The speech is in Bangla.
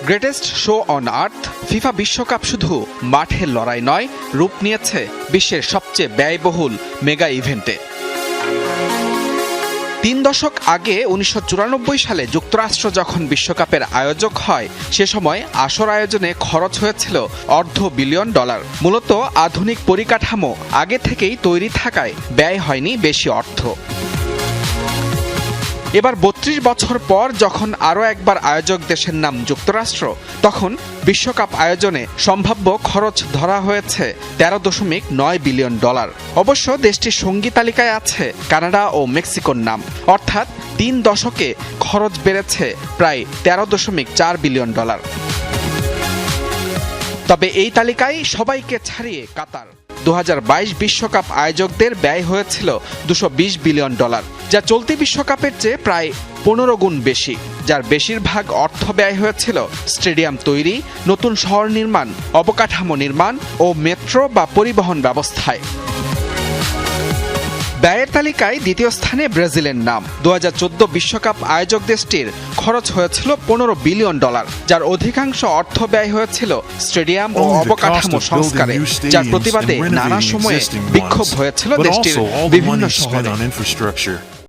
Greatest show on earth FIFA বিশ্বকাপ শুধু মাঠের লড়াই নয়, রূপ নিয়েছে বিশ্বের সবচেয়ে ব্যয়বহুল মেগা ইভেন্টে। ৩ দশক আগে ১৯৯৪ সালে যুক্তরাষ্ট্র যখন বিশ্বকাপের আয়োজক হয়, সে সময় আসর আয়োজনে খরচ হয়েছিল $1/২ বিলিয়ন। মূলত আধুনিক পরিকাঠামো আগে থেকেই তৈরি থাকায় ব্যয় হয়নি বেশি অর্থ। এবার ৩২ বছর পর যখন আরও একবার আয়োজক দেশের নাম যুক্তরাষ্ট্র, তখন বিশ্বকাপ আয়োজনে সম্ভাব্য খরচ ধরা হয়েছে $১৩.৯ বিলিয়ন। অবশ্য দেশটির সঙ্গী তালিকায় আছে কানাডা ও মেক্সিকোর নাম, অর্থাৎ ৩ দশকে খরচ বেড়েছে প্রায় $১৩.৪ বিলিয়ন। তবে এই তালিকায় সবাইকে ছাড়িয়ে কাতার। ২০২২ বিশ্বকাপ আয়োজকদের ব্যয় হয়েছিল $২২০ বিলিয়ন, যা চলতি বিশ্বকাপের চেয়ে প্রায় ১৫ গুণ বেশি, যার বেশিরভাগ অর্থ ব্যয় হয়েছিল স্টেডিয়াম তৈরি, নতুন শহর নির্মাণ, অবকাঠামো নির্মাণ ও মেট্রো বা পরিবহন ব্যবস্থায়। ব্যয়ের তালিকায় দ্বিতীয় স্থানে ব্রাজিলের নাম। ২০১৪ বিশ্বকাপ আয়োজক দেশটির খরচ হয়েছিল $১৫ বিলিয়ন, যার অধিকাংশ অর্থ ব্যয় হয়েছিল স্টেডিয়াম ও অবকাঠামো সংস্কারে, যার প্রতিবাদে নানা সময়ে বিক্ষোভ হয়েছিল দেশটির বিভিন্ন শহরে।